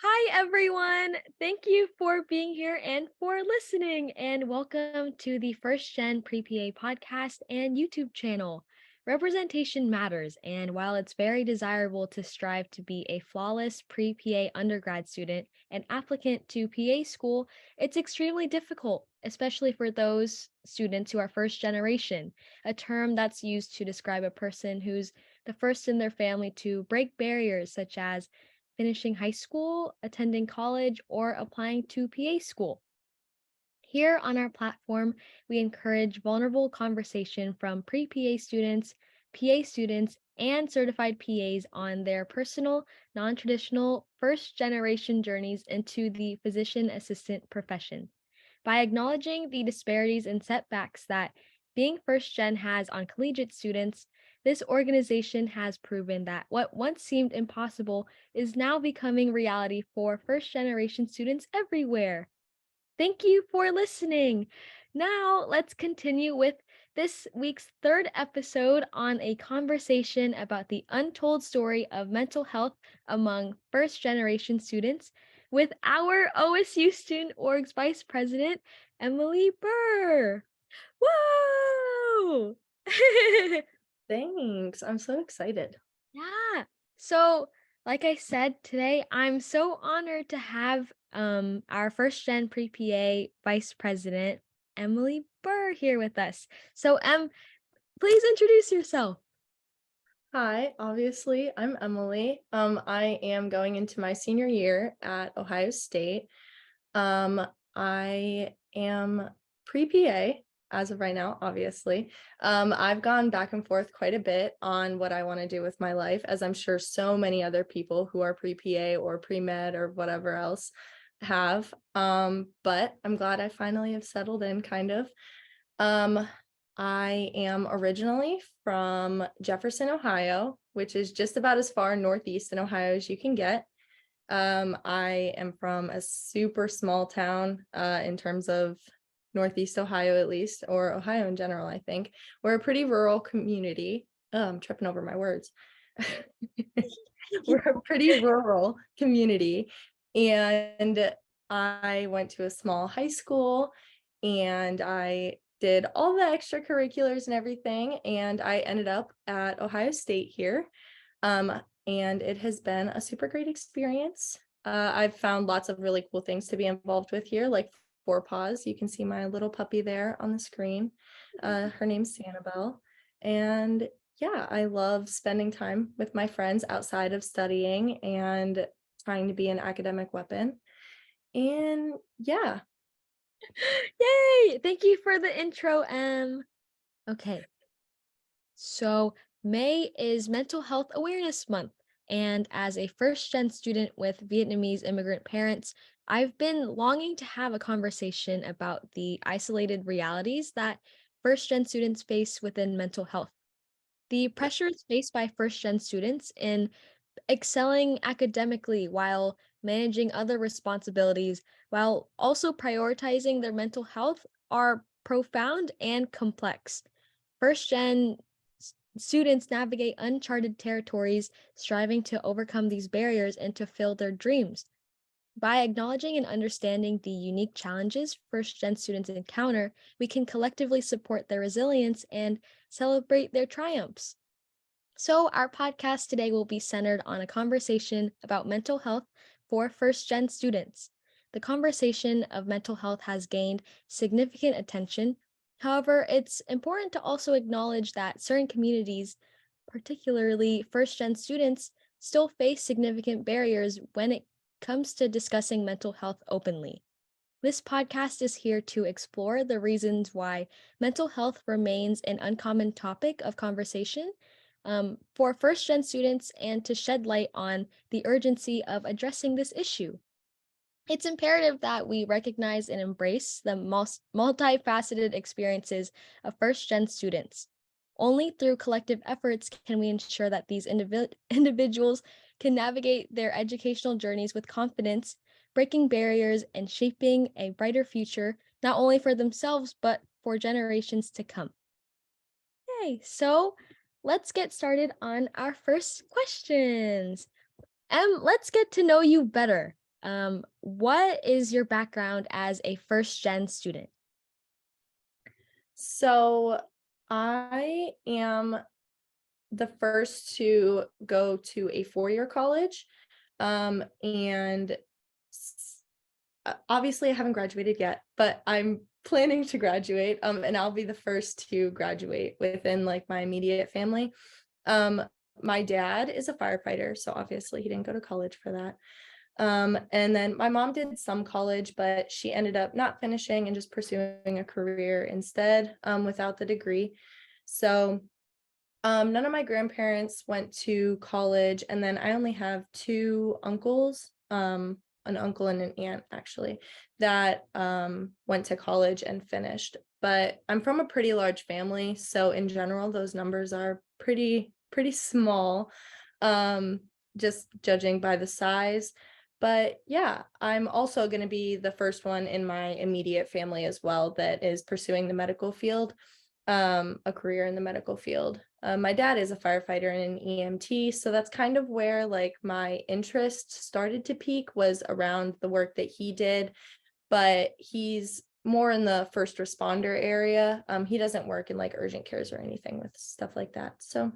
Hi, everyone. Thank you for being here and for listening, and welcome to the First Gen Pre PA podcast and YouTube channel. Representation matters, and while it's very desirable to strive to be a flawless pre PA undergrad student and applicant to PA school, it's extremely difficult, especially for those students who are first generation, a term that's used to describe a person who's the first in their family to break barriers such as finishing high school, attending college, or applying to PA school. Here on our platform, we encourage vulnerable conversation from pre PA students, PA students, and certified PAs on their personal, non traditional, first generation journeys into the physician assistant profession. By acknowledging the disparities and setbacks that being first gen has on collegiate students, this organization has proven that what once seemed impossible is now becoming reality for first generation students everywhere. Thank you for listening. Now, let's continue with this week's third episode on a conversation about the untold story of mental health among first generation students with our OSU Student Org's Vice President, Emily Burr. Whoa! Thanks. I'm so excited. Yeah. So, like I said, today I'm so honored to have our first gen pre PA vice president, Emily Burr, here with us. So, please introduce yourself. Hi, obviously, I'm Emily. I am going into my senior year at Ohio State. I am pre-PA as of right now, obviously. I've gone back and forth quite a bit on what I want to do with my life, as I'm sure so many other people who are pre-PA or pre-med or whatever else have. But I'm glad I finally have settled in kind of. Um, I am originally from Jefferson, Ohio, which is just about as far northeast in Ohio as you can get. I am from a super small town in terms of Northeast Ohio, at least, or Ohio in general, I think. We're a pretty rural community. Oh, I'm tripping over my words. We're a pretty rural community. And I went to a small high school and I did all the extracurriculars and everything. And I ended up at Ohio State here. And it has been a super great experience. I've found lots of really cool things to be involved with here, like Four Paws. You can see my little puppy there on the screen. Her name's Sanibel. And yeah, I love spending time with my friends outside of studying and trying to be an academic weapon. And yeah, Yay! Thank you for the intro, Okay. So, May is Mental Health Awareness Month. And as a first gen student with Vietnamese immigrant parents, I've been longing to have a conversation about the isolated realities that first gen students face within mental health. The pressures faced by first gen students in excelling academically while managing other responsibilities, while also prioritizing their mental health, are profound and complex. First gen students navigate uncharted territories, striving to overcome these barriers and to fill their dreams. By acknowledging and understanding the unique challenges first gen students encounter, we can collectively support their resilience and celebrate their triumphs. So, our podcast today will be centered on a conversation about mental health for first gen students. The conversation of mental health has gained significant attention. However, it's important to also acknowledge that certain communities, particularly first gen students, still face significant barriers when it comes to discussing mental health openly. This podcast is here to explore the reasons why mental health remains an uncommon topic of conversation for first gen students and to shed light on the urgency of addressing this issue. It's imperative that we recognize and embrace the multifaceted experiences of first gen students. Only through collective efforts can we ensure that these individuals can navigate their educational journeys with confidence, breaking barriers and shaping a brighter future, not only for themselves, but for generations to come. Okay, so let's get started on our first questions. Let's get to know you better. What is your background as a first gen student? So I am the first to go to a 4-year college. And obviously, I haven't graduated yet, but I'm planning to graduate. And I'll be the first to graduate within like my immediate family. Um, my dad is a firefighter, so obviously he didn't go to college for that. And then my mom did some college, but she ended up not finishing and just pursuing a career instead, without the degree. So none of my grandparents went to college, and then I only have two uncles, an uncle and an aunt actually, that went to college and finished. But I'm from a pretty large family, so in general, those numbers are pretty small, um, just judging by the size. But yeah, I'm also going to be the first one in my immediate family as well that is pursuing the medical field, a career in the medical field. My dad is a firefighter and an EMT, so that's kind of where like my interest started to peak, was around the work that he did, but he's more in the first responder area. He doesn't work in like urgent cares or anything with stuff like that. So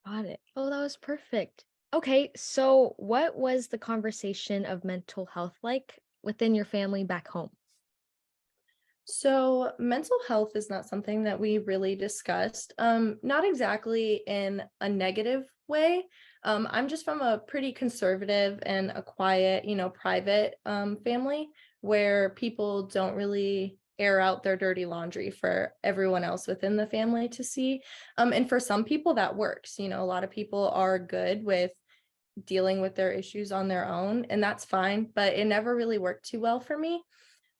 Got it. Oh, that was perfect. Okay, so what was the conversation of mental health like within your family back home? So mental health is not something that we really discussed. Not exactly in a negative way. I'm just from a pretty conservative and a quiet, private family where people don't really air out their dirty laundry for everyone else within the family to see. And for some people that works. A lot of people are good with dealing with their issues on their own, and that's fine, but it never really worked too well for me.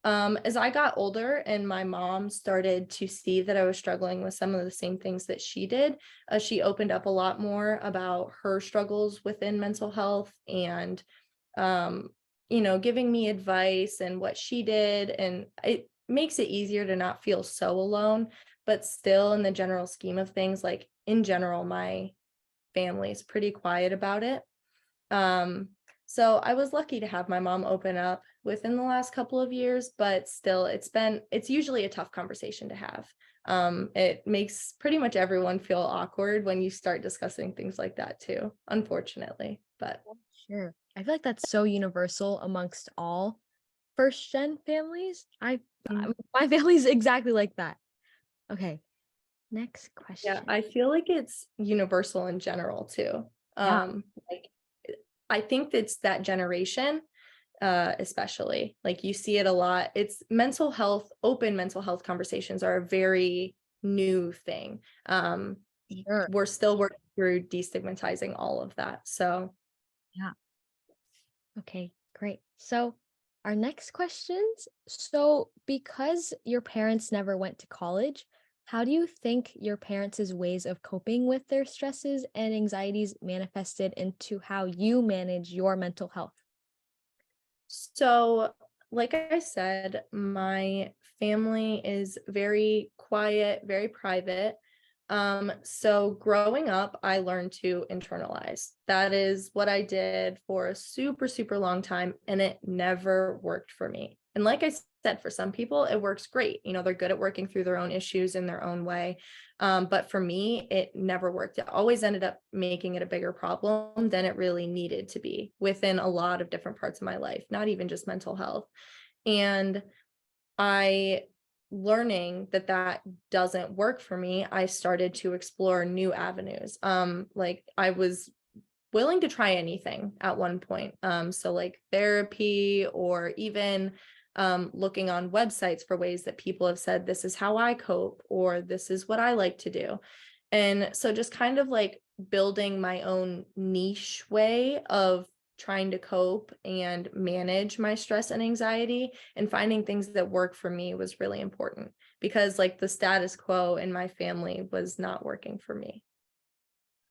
As I got older and my mom started to see that I was struggling with some of the same things that she did, she opened up a lot more about her struggles within mental health, and, um, giving me advice and what she did. And it makes it easier to not feel so alone, but still, in the general scheme of things, like in general, my family's pretty quiet about it. Um, so I was lucky to have my mom open up within the last couple of years, but still it's usually a tough conversation to have. It makes pretty much everyone feel awkward when you start discussing things like that too, unfortunately. But Sure. I feel like that's so universal amongst all first gen families. mm, My family's exactly like that. Okay, next yeah, question. I feel like it's universal in general too. Yeah, Like I think it's that generation, especially like you see it a lot. It's mental health, open mental health conversations are a very new thing. sure. We're still working through destigmatizing all of that. So Yeah. Okay, great. So, our next questions. So, because your parents never went to college, how do you think your parents' ways of coping with their stresses and anxieties manifested into how you manage your mental health? So, like I said, my family is very quiet, very private. So growing up, I learned to internalize. That is what I did for a super long time, and it never worked for me. And like I said, for some people, it works great. They're good at working through their own issues in their own way. But for me, it never worked. It always ended up making it a bigger problem than it really needed to be within a lot of different parts of my life, not even just mental health. And I learning that that doesn't work for me, I started to explore new avenues. Like I was willing to try anything at one point. So like therapy, or even looking on websites for ways that people have said, this is how I cope, or this is what I like to do. And so just kind of like building my own niche way of trying to cope and manage my stress and anxiety, and finding things that work for me was really important, because like the status quo in my family was not working for me.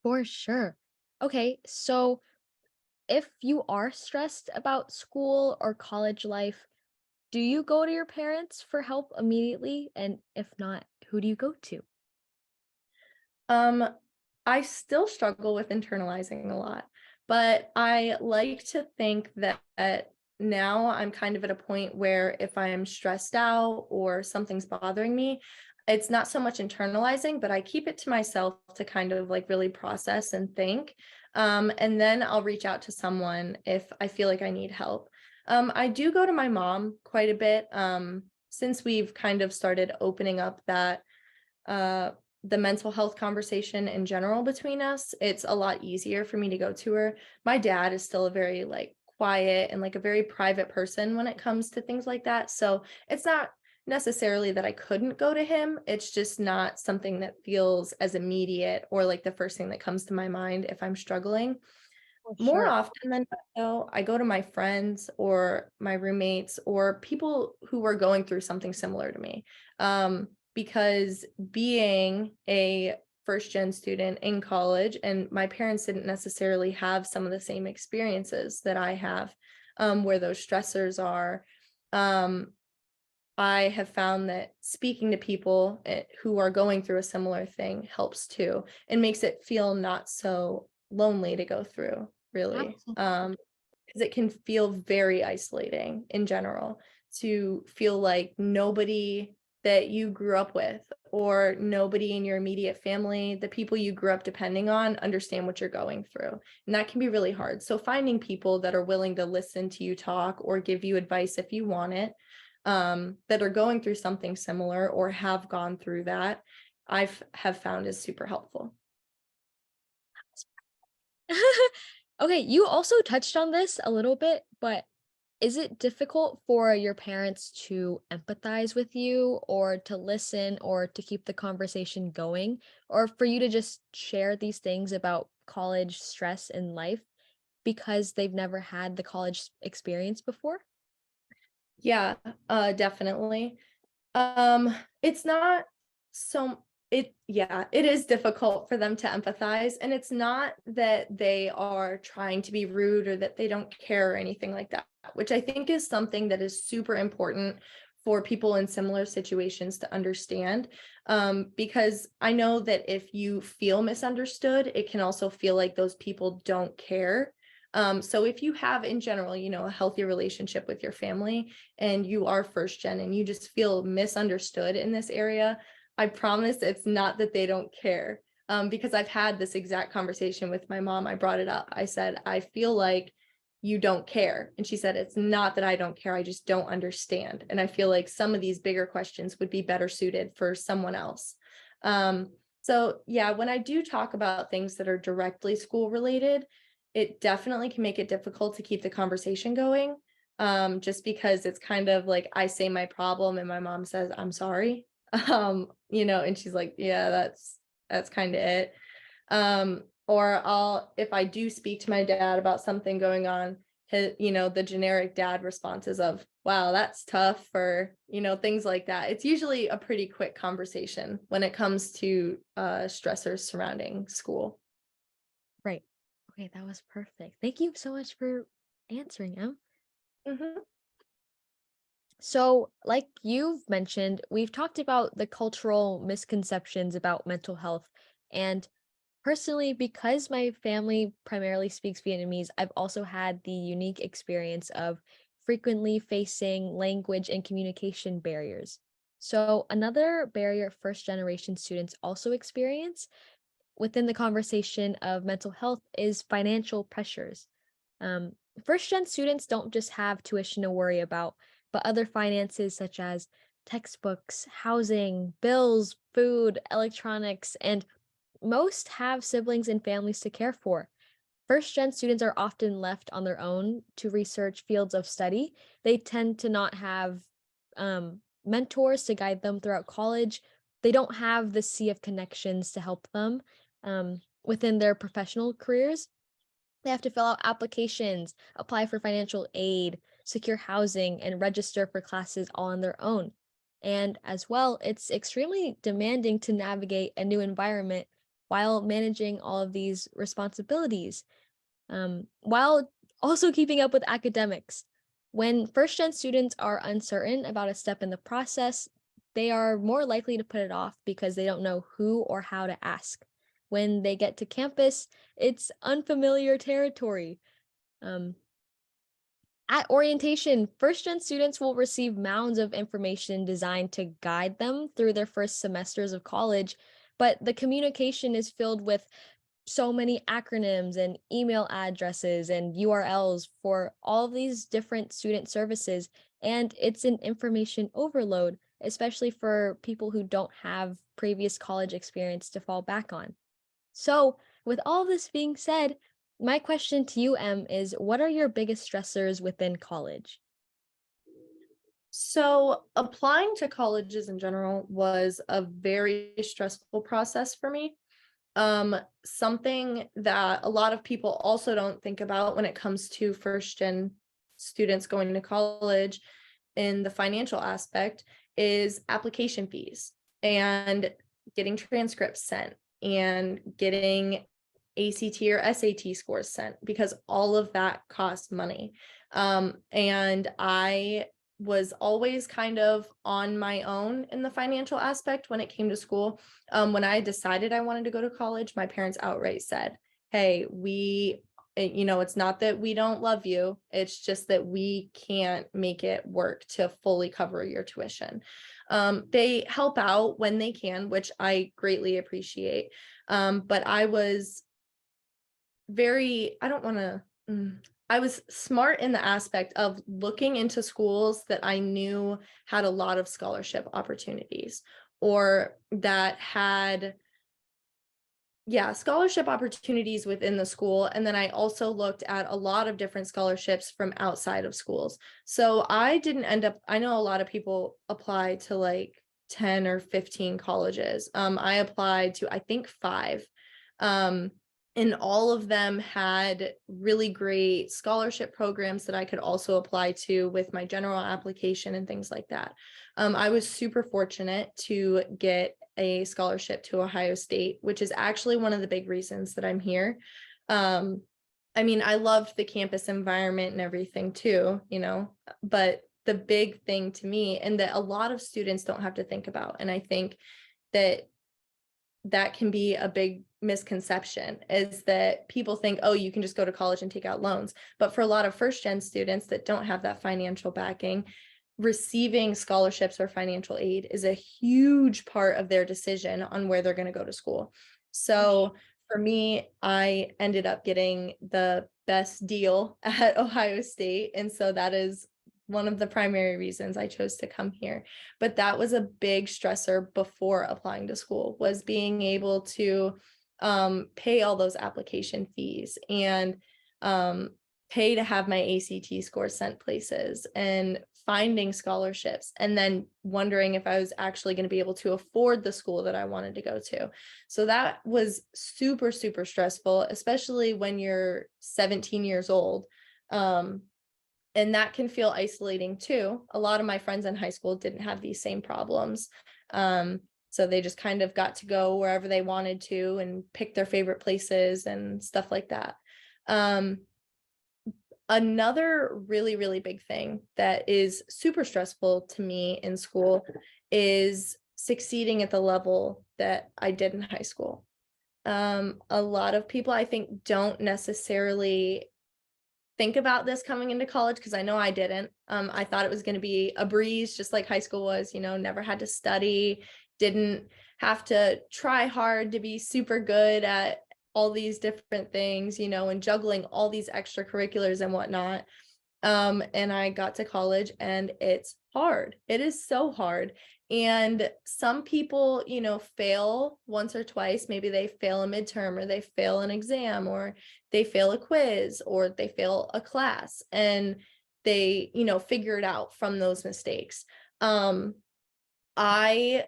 For sure. Okay, so if you are stressed about school or college life, do you go to your parents for help immediately? And if not, who do you go to? Um, I still struggle with internalizing a lot, But I like to think that now I'm kind of at a point where if I am stressed out or something's bothering me, it's not so much internalizing, but I keep it to myself to kind of like really process and think. And then I'll reach out to someone if I feel like I need help. I do go to my mom quite a bit since we've kind of started opening up uh, the mental health conversation in general between us. It's a lot easier for me to go to her. My dad is still a very like quiet and like a very private person when it comes to things like that. So it's not necessarily that I couldn't go to him. It's just not something that feels as immediate or like the first thing that comes to my mind if I'm struggling. For More sure. often than not, though, I go to my friends or my roommates or people who are going through something similar to me. Because being a first gen student in college, and my parents didn't necessarily have some of the same experiences that I have, where those stressors are. Um, I have found that speaking to people who are going through a similar thing helps too, and makes it feel not so lonely to go through, really. Absolutely. 'Cause it can feel very isolating in general to feel like nobody that you grew up with or nobody in your immediate family, the people you grew up depending on, understand what you're going through. And that can be really hard. So finding people that are willing to listen to you talk or give you advice if you want it, that are going through something similar or have gone through that, have found is super helpful. Okay, you also touched on this a little bit, but is it difficult for your parents to empathize with you or to listen or to keep the conversation going or for you to just share these things about college stress in life because they've never had the college experience before? Yeah, definitely. It's not so it yeah, it is difficult for them to empathize, and it's not that they are trying to be rude or that they don't care or anything like that, which I think is something that is super important for people in similar situations to understand. Because I know that if you feel misunderstood, it can also feel like those people don't care. So if you have in general, a healthy relationship with your family, and you are first gen and you just feel misunderstood in this area, I promise it's not that they don't care. Because I've had this exact conversation with my mom. I brought it up. I said, I feel like you don't care. And she said, it's not that I don't care. I just don't understand. And I feel like some of these bigger questions would be better suited for someone else. Um, so, yeah, when I do talk about things that are directly school related, it definitely can make it difficult to keep the conversation going, just because it's kind of like I say my problem and my mom says, "I'm sorry." And she's like, "Yeah, that's kind of it." Or if I do speak to my dad about something going on, the generic dad responses of, "Wow, that's tough," or, things like that. It's usually a pretty quick conversation when it comes to stressors surrounding school. Right. Okay, that was perfect. Thank you so much for answering, Em. Mhm. So, like you've mentioned, we've talked about the cultural misconceptions about mental health. And personally, because my family primarily speaks Vietnamese, I've also had the unique experience of frequently facing language and communication barriers. So, another barrier first generation students also experience within the conversation of mental health is financial pressures. Um, First gen students don't just have tuition to worry about, but other finances such as textbooks, housing, bills, food, electronics, and most have siblings and families to care for. First gen students are often left on their own to research fields of study. They tend to not have mentors to guide them throughout college. They don't have the sea of connections to help them within their professional careers. They have to fill out applications, apply for financial aid, secure housing, and register for classes all on their own. And as well, it's extremely demanding to navigate a new environment while managing all of these responsibilities, while also keeping up with academics. When first gen students are uncertain about a step in the process, they are more likely to put it off because they don't know who or how to ask, when they get to campus, it's unfamiliar territory. Um, at orientation, first gen students will receive mounds of information designed to guide them through their first semesters of college, but the communication is filled with so many acronyms and email addresses and URLs for all these different student services. And it's an information overload, especially for people who don't have previous college experience to fall back on. So, with all this being said, my question to you, Em, is what are your biggest stressors within college? So applying to colleges in general was a very stressful process for me. Something that a lot of people also don't think about when it comes to first gen students going to college in the financial aspect is application fees and getting transcripts sent and getting ACT or SAT scores sent because all of that costs money. And I was always kind of on my own in the financial aspect when it came to school. When I decided I wanted to go to college, my parents outright said, "Hey, it's not that we don't love you. It's just that we can't make it work to fully cover your tuition." They help out when they can, which I greatly appreciate. But I was very, I don't want to, I was smart in the aspect of looking into schools that I knew had a lot of scholarship opportunities or that had, yeah, scholarship opportunities within the school. And then I also looked at a lot of different scholarships from outside of schools. So I didn't end up, I know a lot of people apply to like 10 or 15 colleges. I applied to, I think, five. Um, and all of them had really great scholarship programs that I could also apply to with my general application and things like that. I was super fortunate to get a scholarship to Ohio State, which is actually one of the big reasons that I'm here. Um, I mean, I loved the campus environment and everything too, but the big thing to me, and that a lot of students don't have to think about, and I think that that can be a big misconception, is that people think, oh, you can just go to college and take out loans. But for a lot of first gen students that don't have that financial backing, receiving scholarships or financial aid is a huge part of their decision on where they're going to go to school. So for me, I ended up getting the best deal at Ohio State. And so that is one of the primary reasons I chose to come here. But that was a big stressor before applying to school, was being able to pay all those application fees and pay to have my ACT score sent places and finding scholarships, and then wondering if I was actually going to be able to afford the school that I wanted to go to. So that was super, super stressful, especially when you're 17 years old. And that can feel isolating too. A lot of my friends in high school didn't have these same problems. So they just kind of got to go wherever they wanted to and pick their favorite places and stuff like that. Another really, really big thing that is super stressful to me in school is succeeding at the level that I did in high school. A lot of people, I think, don't necessarily think about this coming into college, because I know I didn't. I thought it was going to be a breeze, just like high school was, never had to study, didn't have to try hard to be super good at all these different things, and juggling all these extracurriculars and whatnot. And I got to college and it's hard. It is so hard. And some people, fail once or twice. Maybe they fail a midterm, or they fail an exam, or they fail a quiz, or they fail a class, and they, figure it out from those mistakes. I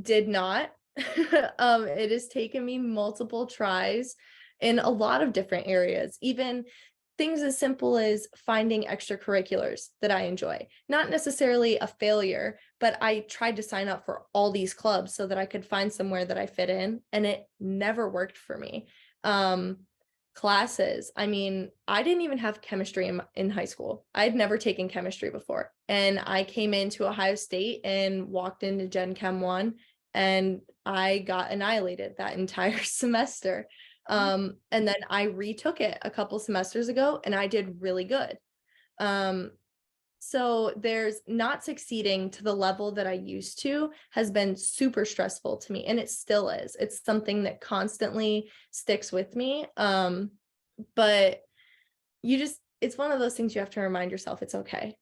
did not. It has taken me multiple tries in a lot of different areas, even things as simple as finding extracurriculars that I enjoy. Not necessarily a failure, but I tried to sign up for all these clubs so that I could find somewhere that I fit in, and it never worked for me. Classes, I mean, I didn't even have chemistry in high school. I'd never taken chemistry before. And I came into Ohio State and walked into Gen Chem 1 and I got annihilated that entire semester. And then I retook it a couple semesters ago and I did really good. Um, so there's not succeeding to the level that I used to has been super stressful to me, and it still is. It's something that constantly sticks with me. But it's one of those things you have to remind yourself it's okay.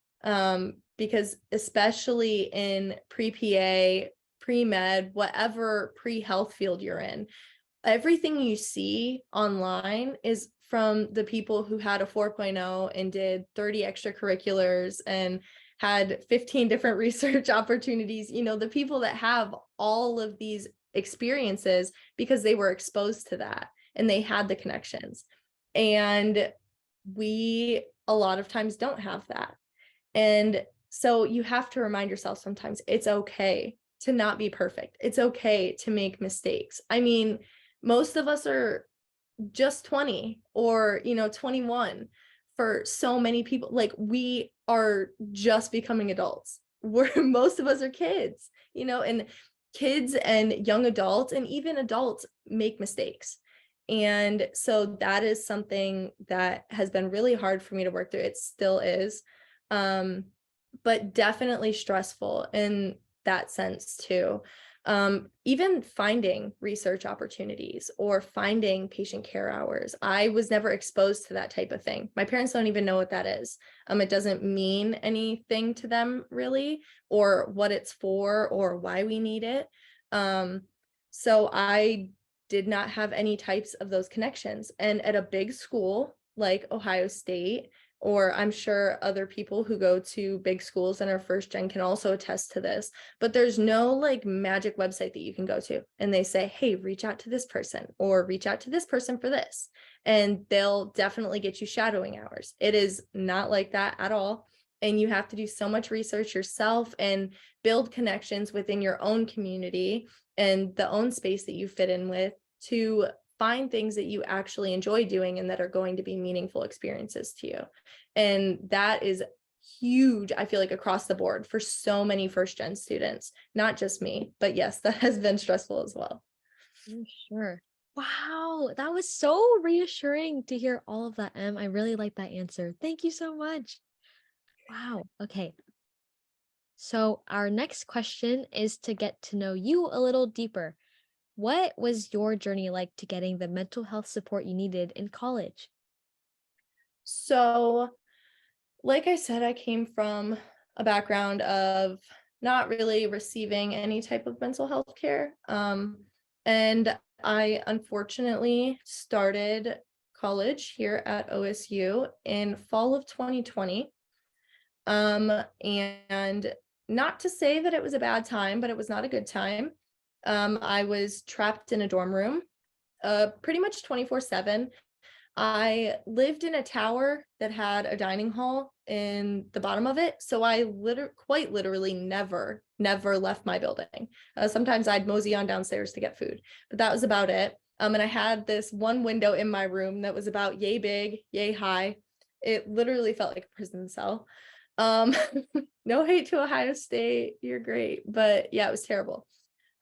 Because especially in pre-PA, pre-med, whatever pre-health field you're in, everything you see online is from the people who had a 4.0 and did 30 extracurriculars and had 15 different research opportunities, the people that have all of these experiences because they were exposed to that and they had the connections. And we a lot of times don't have that. And so you have to remind yourself sometimes it's okay to not be perfect. It's okay to make mistakes. I mean, most of us are just 20 or 21. For so many people, like, we are just becoming adults, where most of us are kids, and kids and young adults and even adults make mistakes. And so that is something that has been really hard for me to work through. It still is, but definitely stressful in that sense too. Even finding research opportunities or finding patient care hours. I was never exposed to that type of thing. My parents don't even know what that is. It doesn't mean anything to them really, or what it's for or why we need it. So I did not have any types of those connections. And at a big school like Ohio State, or I'm sure other people who go to big schools and are first gen can also attest to this, but there's no like magic website that you can go to and they say, hey, reach out to this person or reach out to this person for this, and they'll definitely get you shadowing hours. It is not like that at all. And you have to do so much research yourself and build connections within your own community and the own space that you fit in with to find things that you actually enjoy doing and that are going to be meaningful experiences to you. And that is huge, I feel like, across the board for so many first gen students, not just me, but yes, that has been stressful as well. For sure. Wow, that was so reassuring to hear all of that, Em. I really like that answer. Thank you so much. Wow. Okay. So, our next question is to get to know you a little deeper. What was your journey like to getting the mental health support you needed in college? So, like I said, I came from a background of not really receiving any type of mental health care. And I unfortunately started college here at OSU in fall of 2020. And not to say that it was a bad time, but it was not a good time. I was trapped in a dorm room, pretty much 24/7. I lived in a tower that had a dining hall in the bottom of it. So I quite literally never left my building. Sometimes I'd mosey on downstairs to get food, but that was about it. And I had this one window in my room that was about yay big, yay high. It literally felt like a prison cell. Um, no hate to Ohio State. You're great. But yeah, it was terrible.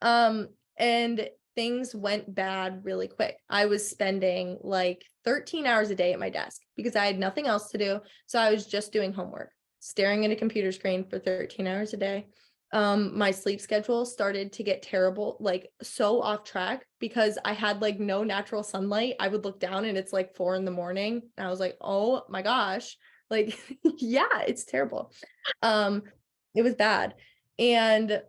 And things went bad really quick. I was spending like 13 hours a day at my desk because I had nothing else to do. So I was just doing homework, staring at a computer screen for 13 hours a day. My sleep schedule started to get terrible, like so off track because I had like no natural sunlight. I would look down and it's like 4 a.m. And I was like, oh my gosh, like, yeah, it's terrible. It was bad. And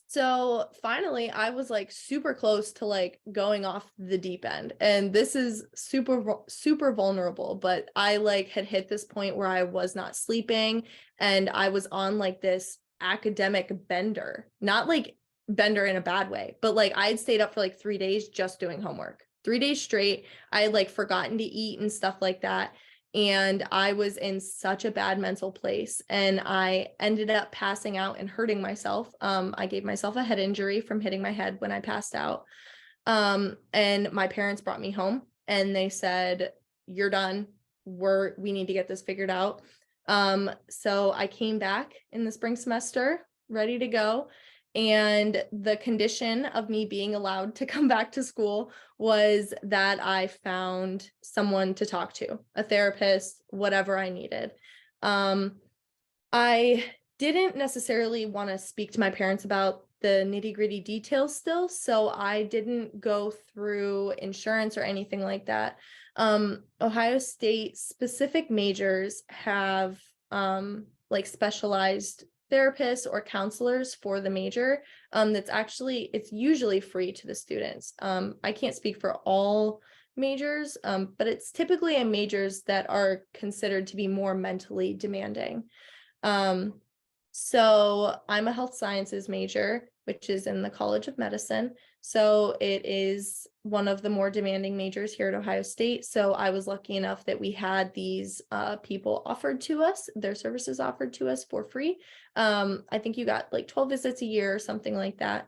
so finally, I was like super close to like going off the deep end. And this is super vulnerable, but I like had hit this point where I was not sleeping and I was on like this academic bender, not like bender in a bad way, but like I had stayed up for like 3 days just doing homework, 3 days straight. I had like forgotten to eat and stuff like that. And I was in such a bad mental place and I ended up passing out and hurting myself. I gave myself a head injury from hitting my head when I passed out. And my parents brought me home and they said, you're done. We need to get this figured out. So I came back in the spring semester ready to go. And the condition of me being allowed to come back to school was that I found someone to talk to, a therapist, whatever I needed. Um, I didn't necessarily want to speak to my parents about the nitty-gritty details still, so I didn't go through insurance or anything like that. Ohio State specific majors have like specialized therapists or counselors for the major. It's usually free to the students. I can't speak for all majors, but it's typically in majors that are considered to be more mentally demanding. Um, so I'm a health sciences major, which is in the College of Medicine. So it is one of the more demanding majors here at Ohio State. So I was lucky enough that we had these people offered to us, their services offered to us for free. I think you got like 12 visits a year or something like that.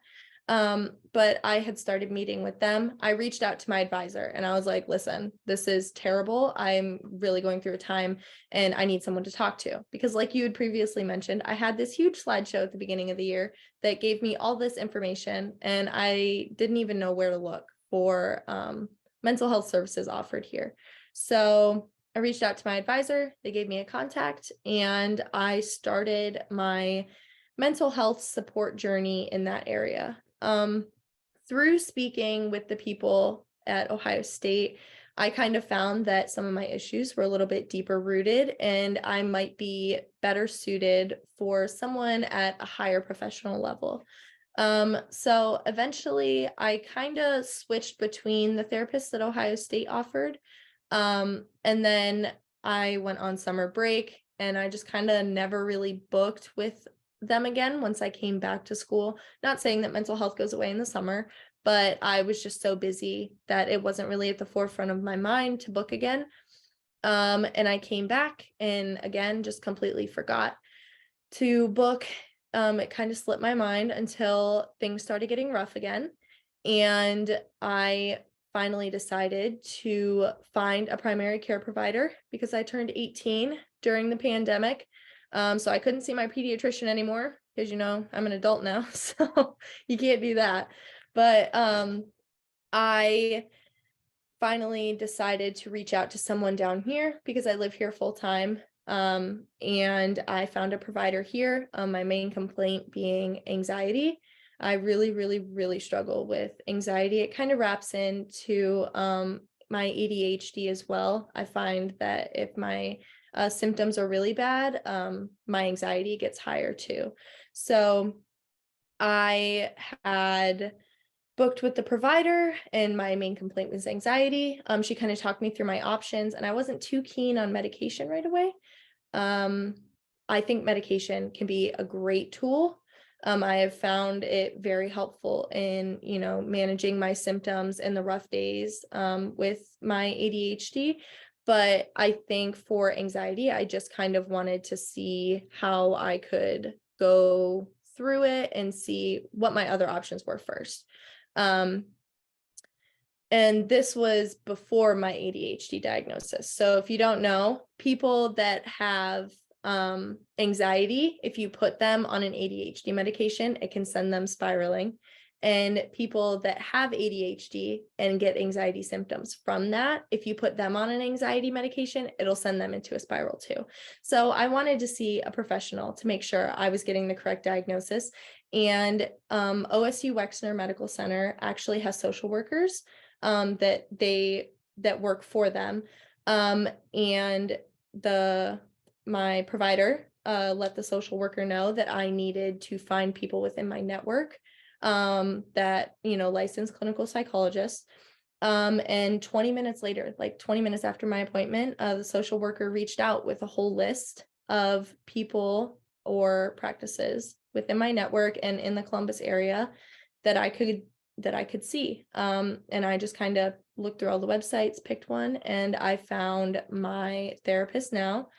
But I had started meeting with them. I reached out to my advisor and I was like, listen, this is terrible. I'm really going through a time and I need someone to talk to. Because, like you had previously mentioned, I had this huge slideshow at the beginning of the year that gave me all this information, and I didn't even know where to look for mental health services offered here. So I reached out to my advisor, they gave me a contact, and I started my mental health support journey in that area. Through speaking with the people at Ohio State, I kind of found that some of my issues were a little bit deeper rooted, and I might be better suited for someone at a higher professional level. So eventually I kind of switched between the therapists that Ohio State offered. And then I went on summer break and I just kind of never really booked with them again once I came back to school. Not saying that mental health goes away in the summer, but I was just so busy that it wasn't really at the forefront of my mind to book again. And I came back and again just completely forgot to book. It kind of slipped my mind until things started getting rough again. And I finally decided to find a primary care provider because I turned 18 during the pandemic. So I couldn't see my pediatrician anymore because, I'm an adult now, so you can't do that. But I finally decided to reach out to someone down here because I live here full time. And I found a provider here. My main complaint being anxiety. I really, really, really struggle with anxiety. It kind of wraps into my ADHD as well. I find that if my symptoms are really bad, my anxiety gets higher too. So I had booked with the provider and my main complaint was anxiety. She kind of talked me through my options and I wasn't too keen on medication right away. Um, I think medication can be a great tool. I have found it very helpful in, managing my symptoms and the rough days with my ADHD. But I think for anxiety, I just kind of wanted to see how I could go through it and see what my other options were first. Um, and this was before my ADHD diagnosis. So if you don't know, people that have anxiety, if you put them on an ADHD medication, it can send them spiraling. And people that have ADHD and get anxiety symptoms from that, if you put them on an anxiety medication, it'll send them into a spiral too. So I wanted to see a professional to make sure I was getting the correct diagnosis. And OSU Wexner Medical Center actually has social workers that work for them. And my provider let the social worker know that I needed to find people within my network that, licensed clinical psychologists. And 20 minutes later, like 20 minutes after my appointment, the social worker reached out with a whole list of people or practices within my network and in the Columbus area that I could see. And I just kind of looked through all the websites, picked one, and I found my therapist now.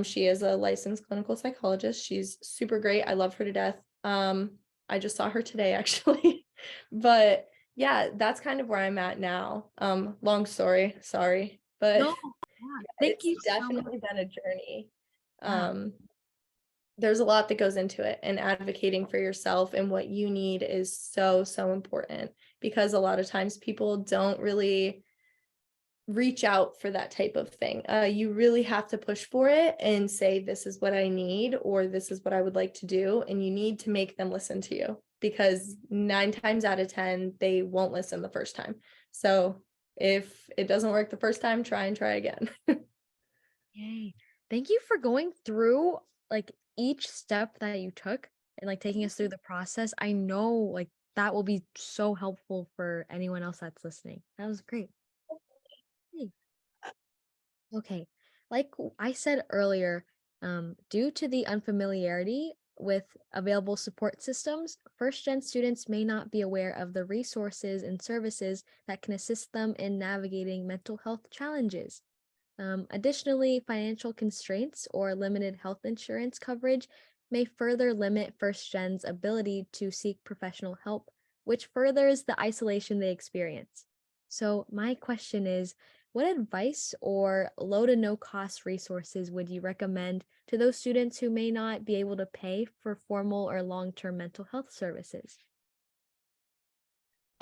She is a licensed clinical psychologist. She's super great. I love her to death. I just saw her today actually. But yeah, that's kind of where I'm at now. Long story, sorry. But No, yeah. Thank it's you so much. definitely been a journey. Yeah. Um, there's a lot that goes into it, and advocating for yourself and what you need is so, so important because a lot of times people don't really reach out for that type of thing. You really have to push for it and say, this is what I need, or this is what I would like to do. And you need to make them listen to you because 9 times out of 10, they won't listen the first time. So if it doesn't work the first time, try and try again. Yay. Thank you for going through like each step that you took and like taking us through the process. I know like that will be so helpful for anyone else that's listening. That was great. Yay. Okay. I said earlier, due to the unfamiliarity with available support systems, first gen students may not be aware of the resources and services that can assist them in navigating mental health challenges. Additionally, financial constraints or limited health insurance coverage may further limit first gen's ability to seek professional help, which furthers the isolation they experience. So, my question is, what advice or low to no cost resources would you recommend to those students who may not be able to pay for formal or long term mental health services?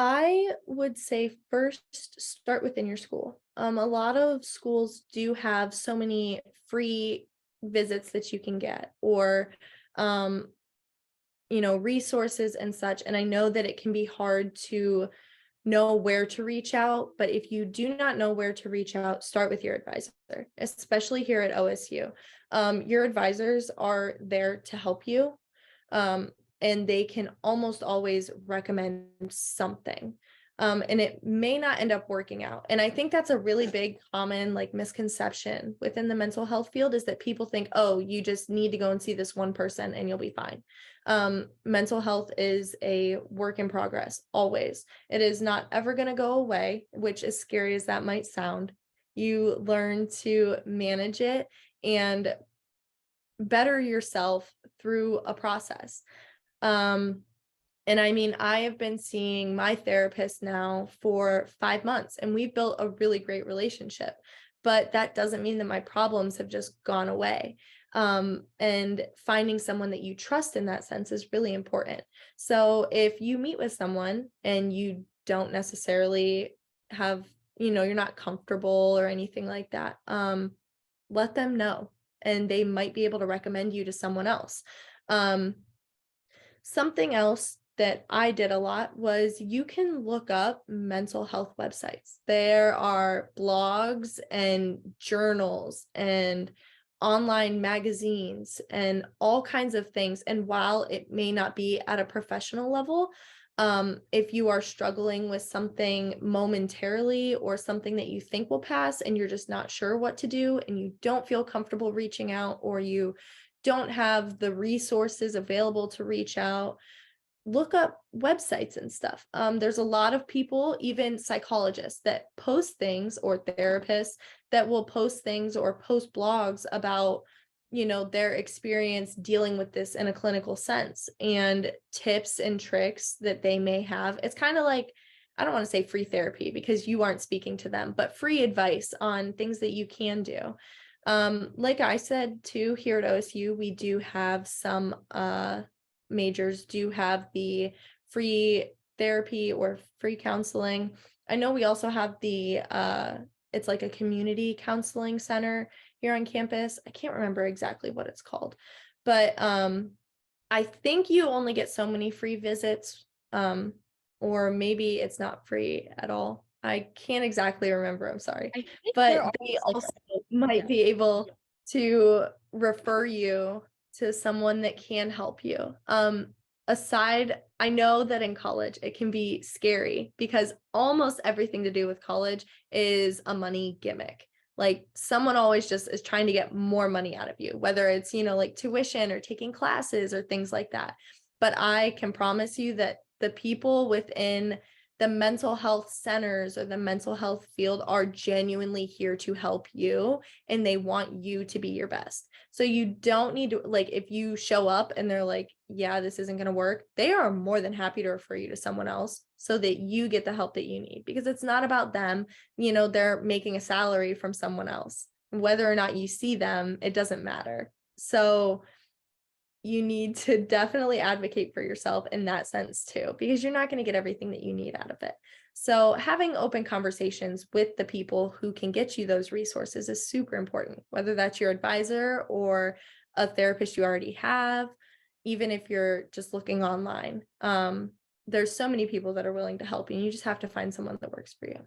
I would say first start within your school. A lot of schools do have so many free visits that you can get, or um, resources and such. And I know that it can be hard to know where to reach out, but if you do not know where to reach out, start with your advisor, especially here at OSU. Your advisors are there to help you, um, and they can almost always recommend something. And it may not end up working out. And I think that's a really big common like misconception within the mental health field is that people think, oh, you just need to go and see this one person and you'll be fine. Mental health is a work in progress, always. It is not ever going to go away, which, as scary as that might sound, you learn to manage it and better yourself through a process. Um, and I mean, I have been seeing my therapist now for 5 months, and we've built a really great relationship. But that doesn't mean that my problems have just gone away. And finding someone that you trust in that sense is really important. So if you meet with someone and you don't necessarily have, you're not comfortable or anything like that, let them know, and they might be able to recommend you to someone else. Um, Something else that I did a lot was you can look up mental health websites. There are blogs and journals and online magazines and all kinds of things. And while it may not be at a professional level, if you are struggling with something momentarily or something that you think will pass and you're just not sure what to do and you don't feel comfortable reaching out, or you don't have the resources available to reach out, look up websites and stuff. There's a lot of people, even psychologists, that post things, or therapists that will post things or post blogs about, their experience dealing with this in a clinical sense and tips and tricks that they may have. It's kind of like, I don't want to say free therapy because you aren't speaking to them, but free advice on things that you can do. Like I said too, here at OSU, we do have some majors do have the free therapy or free counseling. I know we also have the it's like a community counseling center here on campus. I can't remember exactly what it's called, but I think you only get so many free visits, or maybe it's not free at all. I can't exactly remember, I'm sorry. I think there But are they like also might yeah. be able to refer you to someone that can help you. Aside, I know that in college it can be scary because almost everything to do with college is a money gimmick. Like someone always just is trying to get more money out of you, whether it's, like tuition or taking classes or things like that. But I can promise you that the people within the mental health centers or the mental health field are genuinely here to help you, and they want you to be your best. So you don't need to, like, if you show up and they're like, yeah, this isn't going to work, they are more than happy to refer you to someone else so that you get the help that you need, because it's not about them. They're making a salary from someone else. Whether or not you see them, it doesn't matter. So you need to definitely advocate for yourself in that sense too, because you're not going to get everything that you need out of it. So, having open conversations with the people who can get you those resources is super important, whether that's your advisor or a therapist you already have, even if you're just looking online. There's so many people that are willing to help you, and you just have to find someone that works for you.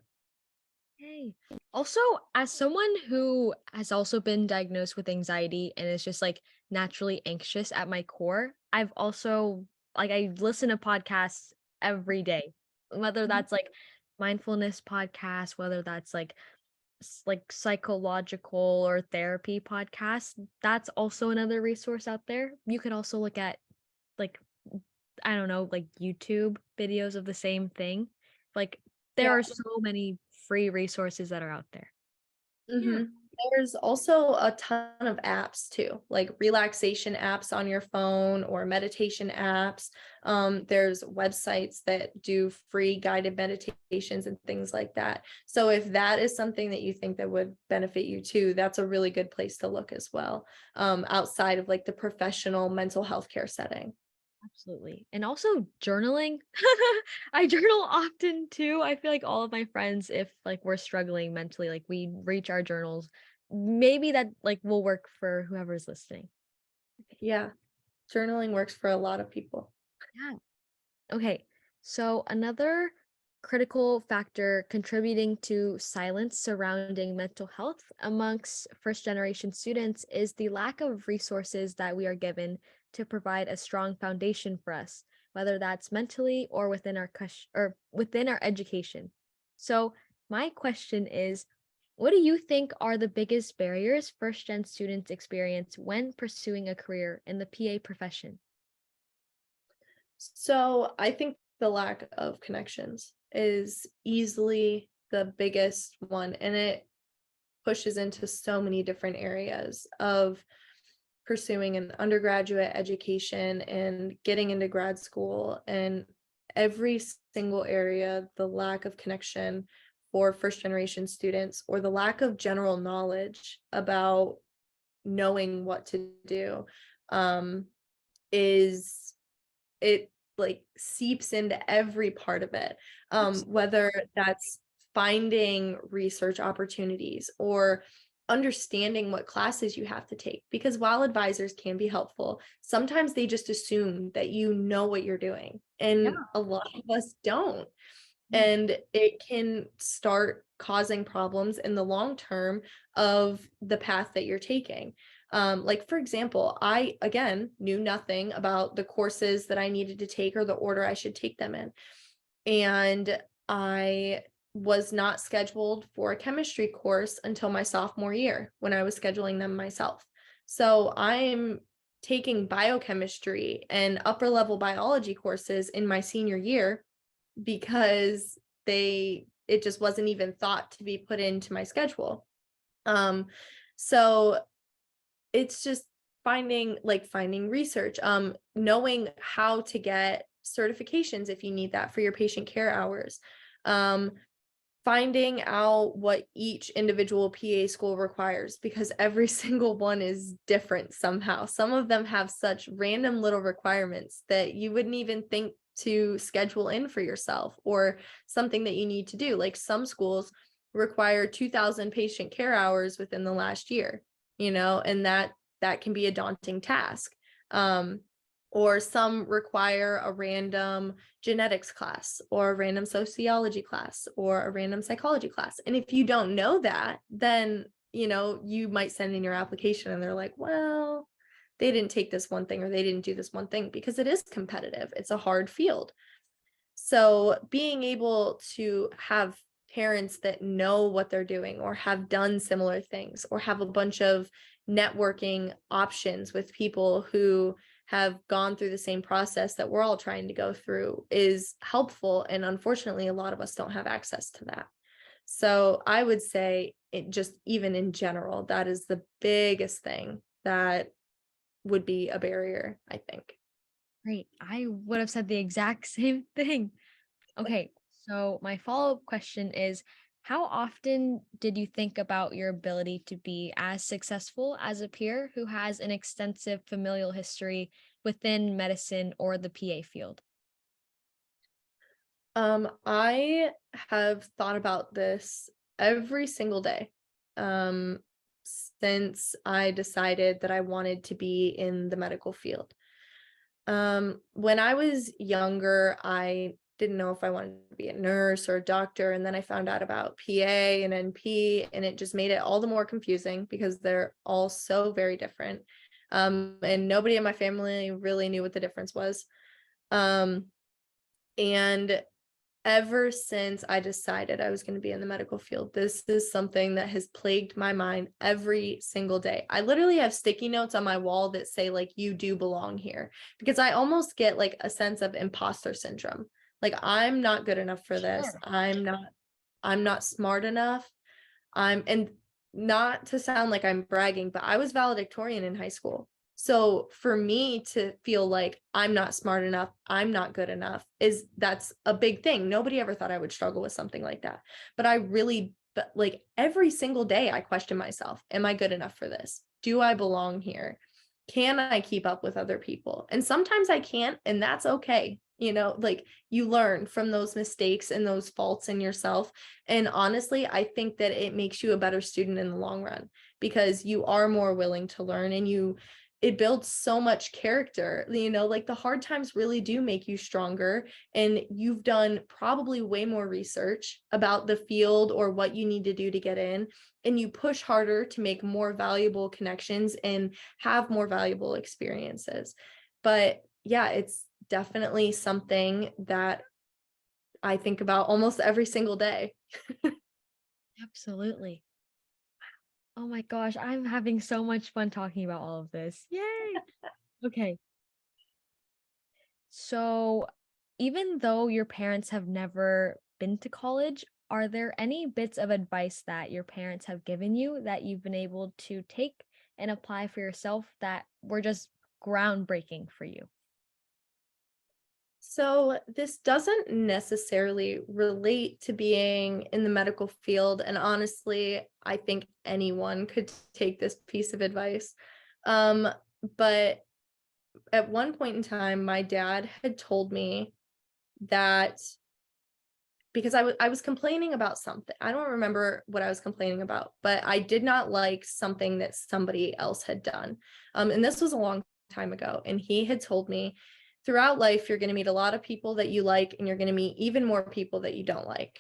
Hey. Also, as someone who has also been diagnosed with anxiety and is just like naturally anxious at my core, I've also like I listen to podcasts every day. Whether Mhm. that's like mindfulness podcasts, whether that's like like psychological or therapy podcasts, that's also another resource out there. You could also look at like I don't know, like YouTube videos of the same thing. Like there Yeah. are so many free resources that are out there. Yeah. Mhm. There's also a ton of apps too, like relaxation apps on your phone or meditation apps. There's websites that do free guided meditations and things like that. So if that is something that you think that would benefit you too, that's a really good place to look as well, outside of like the professional mental health care setting. Absolutely. And also journaling. I journal often too. I feel like all of my friends, if like we're struggling mentally, like we reach our journals. Maybe that like will work for whoever's listening. Okay. Yeah, journaling works for a lot of people. Yeah. Okay, so another critical factor contributing to silence surrounding mental health amongst first generation students is the lack of resources that we are given to provide a strong foundation for us, whether that's mentally or within our or within our education. So, my question is, what do you think are the biggest barriers first gen students experience when pursuing a career in the PA profession? So I think the lack of connections is easily the biggest one, and it pushes into so many different areas of pursuing an undergraduate education and getting into grad school. And every single area, the lack of connection for first generation students or the lack of general knowledge about knowing what to do, um, is it like seeps into every part of it, Absolutely. whether that's finding research opportunities or understanding what classes you have to take, because while advisors can be helpful, sometimes they just assume that you know what you're doing, Yeah. and a lot of us don't, Yeah. and it can start causing problems in the long term of the path that you're taking. Like for example, I again knew nothing about the courses that I needed to take or the order I should take them in. And I was not scheduled for a chemistry course until my sophomore year when I was scheduling them myself. So I'm taking biochemistry and upper level biology courses in my senior year because it just wasn't even thought to be put into my schedule. Um, so it's just finding research, knowing how to get certifications if you need that for your patient care hours, um, finding out what each individual PA school requires, because every single one is different somehow. Some of them have such random little requirements that you wouldn't even think to schedule in for yourself, or something that you need to do. Like some schools require 2,000 patient care hours within the last year, and that can be a daunting task. Um, or some require a random genetics class or a random sociology class or a random psychology class. And if you don't know that, then, you might send in your application and they're like, well, they didn't take this one thing or they didn't do this one thing, because it is competitive. It's a hard field. So being able to have parents that know what they're doing or have done similar things or have a bunch of networking options with people who have gone through the same process that we're all trying to go through is helpful. And unfortunately, a lot of us don't have access to that. So I would say it just even in general, that is the biggest thing that would be a barrier, I think. Great. I would have said the exact same thing. Okay, so my follow-up question is, how often did you think about your ability to be as successful as a peer who has an extensive familial history within medicine or the PA field? I have thought about this every single day, um, since I decided that I wanted to be in the medical field. When I was younger, I didn't know if I wanted to be a nurse or a doctor, and then I found out about PA and NP, and it just made it all the more confusing because they're all so very different. And nobody in my family really knew what the difference was. Um, and ever since I decided I was going to be in the medical field, this is something that has plagued my mind every single day. I literally have sticky notes on my wall that say, like, you do belong here, because I almost get like a sense of imposter syndrome. Like, I'm not good enough for this. Sure. I'm not smart enough. And not to sound like I'm bragging, but I was valedictorian in high school. So for me to feel like I'm not smart enough, I'm not good enough, that's a big thing. Nobody ever thought I would struggle with something like that. But but like every single day I question myself, am I good enough for this? Do I belong here? Can I keep up with other people? And sometimes I can't, and that's okay. Like, you learn from those mistakes and those faults in yourself. And honestly, I think that it makes you a better student in the long run, because you are more willing to learn, and it builds so much character. Like, the hard times really do make you stronger, and you've done probably way more research about the field or what you need to do to get in, and you push harder to make more valuable connections and have more valuable experiences. But yeah, it's definitely something that I think about almost every single day. Absolutely. Oh my gosh, I'm having so much fun talking about all of this. Yay! Okay. So, even though your parents have never been to college, are there any bits of advice that your parents have given you that you've been able to take and apply for yourself that were just groundbreaking for you? So, this doesn't necessarily relate to being in the medical field. And honestly, I think anyone could take this piece of advice. Um, but at one point in time, my dad had told me that, because I was complaining about something. I don't remember what I was complaining about, but I did not like something that somebody else had done. And this was a long time ago. And he had told me, throughout life, you're going to meet a lot of people that you like, and you're going to meet even more people that you don't like.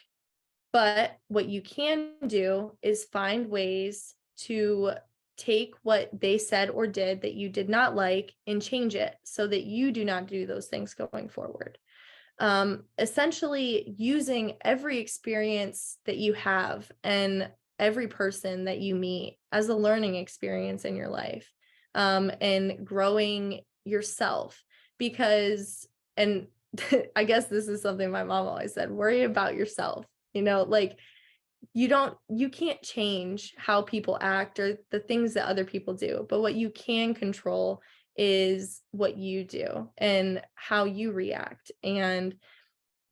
But what you can do is find ways to take what they said or did that you did not like and change it so that you do not do those things going forward. Essentially using every experience that you have and every person that you meet as a learning experience in your life, and growing yourself. Because, and I guess this is something my mom always said, worry about yourself. Like, you can't change how people act or the things that other people do, but what you can control is what you do and how you react, and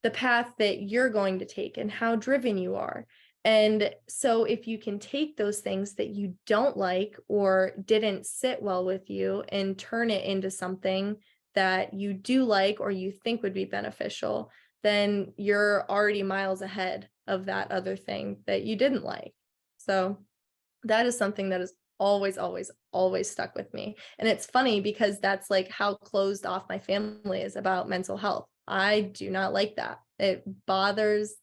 the path that you're going to take and how driven you are. And so if you can take those things that you don't like or didn't sit well with you and turn it into something that you do like or you think would be beneficial, then you're already miles ahead of that other thing that you didn't like. So that is something that is always, always, always stuck with me. And it's funny because that's like how closed off my family is about mental health. I do not like that. It bothers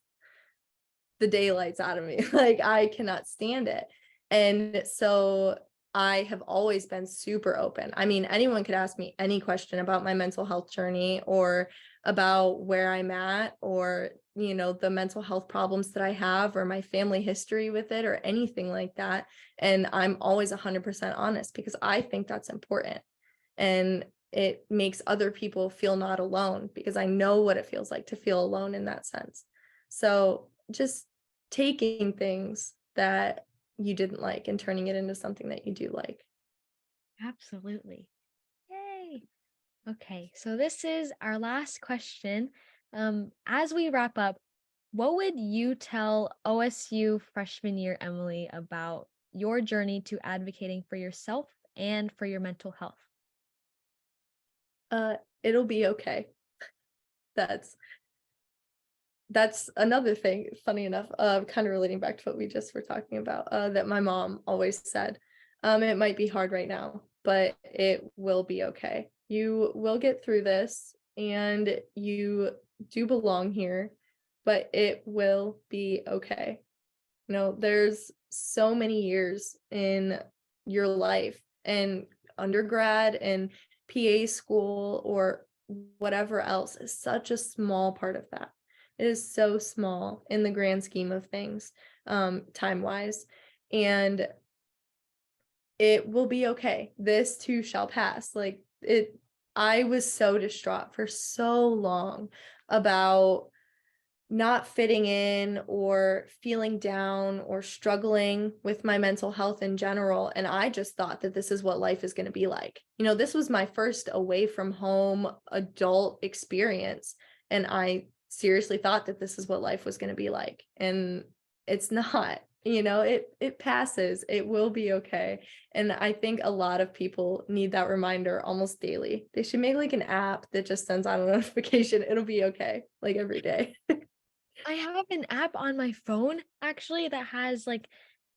the daylights out of me. Like, I cannot stand it. And so I have always been super open. I mean, anyone could ask me any question about my mental health journey or about where I'm at, or, the mental health problems that I have or my family history with it or anything like that. And I'm always 100% honest, because I think that's important. And it makes other people feel not alone, because I know what it feels like to feel alone in that sense. So just taking things that you didn't like and turning it into something that you do like. Absolutely. Yay! Okay, so this is our last question. As we wrap up, what would you tell OSU freshman year Emily about your journey to advocating for yourself and for your mental health? It'll be okay. That's that's another thing, funny enough, kind of relating back to what we just were talking about, that my mom always said. It might be hard right now, but it will be okay. You will get through this, and you do belong here, but it will be okay. There's so many years in your life, and undergrad and PA school or whatever else is such a small part of that. It is so small in the grand scheme of things, time-wise, and it will be okay. This too shall pass. I was so distraught for so long about not fitting in or feeling down or struggling with my mental health in general. And I just thought that this is what life is going to be like. This was my first away from home adult experience. And I seriously thought that this is what life was going to be like. And it's not. It passes. It will be okay. And I think a lot of people need that reminder almost daily. They should make like an app that just sends out a notification. It'll be okay, like every day. I have an app on my phone actually that has like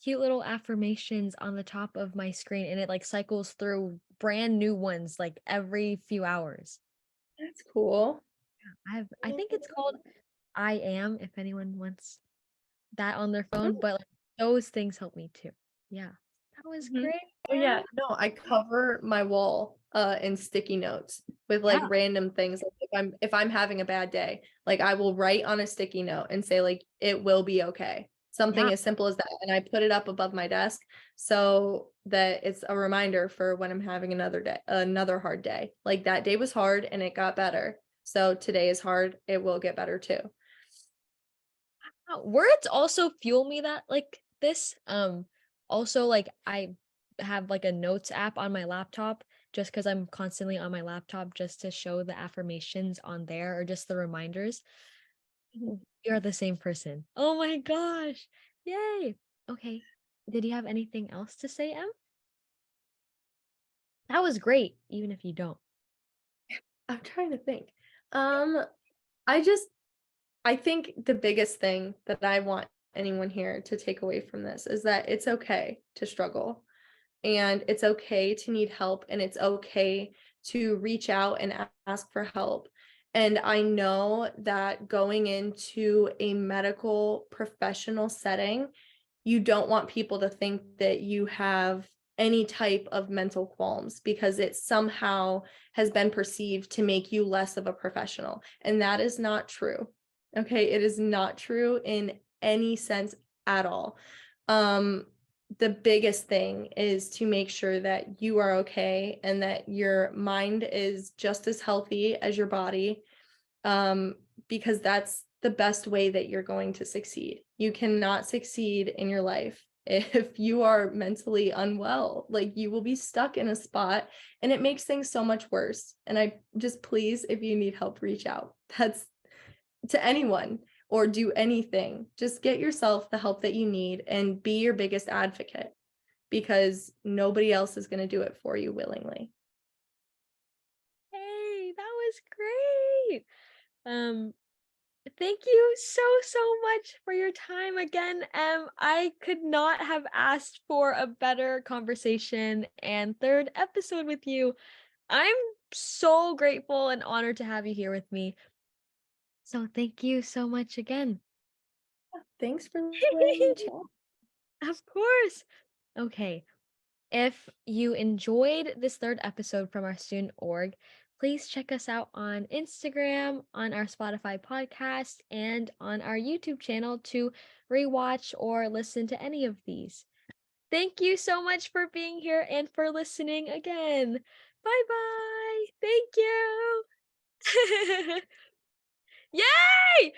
cute little affirmations on the top of my screen and it like cycles through brand new ones like every few hours. That's cool. I think it's called I Am if anyone wants that on their phone, but like those things help me too. Yeah. That was Mhm. great. Oh, Em. yeah. No, I cover my wall, in sticky notes with, like, Yeah. random things, like, if I'm having a bad day, like, I will write on a sticky note and say, like, "It will be okay." Yeah. Something as simple as that, and I put it up above my desk so that it's a reminder for when I'm having another hard day. Like, that day was hard and it got better, so today is hard, it will get better too. Words also fuel me that like this. Also like I have like a notes app on my laptop just because I'm constantly on my laptop just to show the affirmations on there or just the reminders. Mhm. We are the same person. Oh my gosh. Yay. Okay. Did you have anything else to say, Em? That was great, even if you don't. I'm trying to think. Um, I just I think the biggest thing that I want anyone here to take away from this is that it's okay to struggle, and it's okay to need help, and it's okay to reach out and ask for help. And I know that going into a medical professional setting, you don't want people to think that you have any type of mental qualms because it somehow has been perceived to make you less of a professional. And that is not true. Okay. It is not true in any sense at all. Um, the biggest thing is to make sure that you are okay and that your mind is just as healthy as your body, um, because that's the best way that you're going to succeed. You cannot succeed in your life if you are mentally unwell. Like, you will be stuck in a spot and it makes things so much worse. And I just, please, if you need help, reach out. That's to anyone, or do anything. Just get yourself the help that you need and be your biggest advocate, because nobody else is going to do it for you willingly. Hey, that was great. Um, Thank you so, so much for your time again, I could not have asked for a better conversation and third episode with you. I'm so grateful and honored to have you here with me. So thank you so much again. Thanks for letting me chat. Of course. Okay. If you enjoyed this third episode from our student org, please check us out on Instagram, on our Spotify podcast, and on our YouTube channel to rewatch or listen to any of these. Thank you so much for being here and for listening again. Bye bye. Thank you. Yay!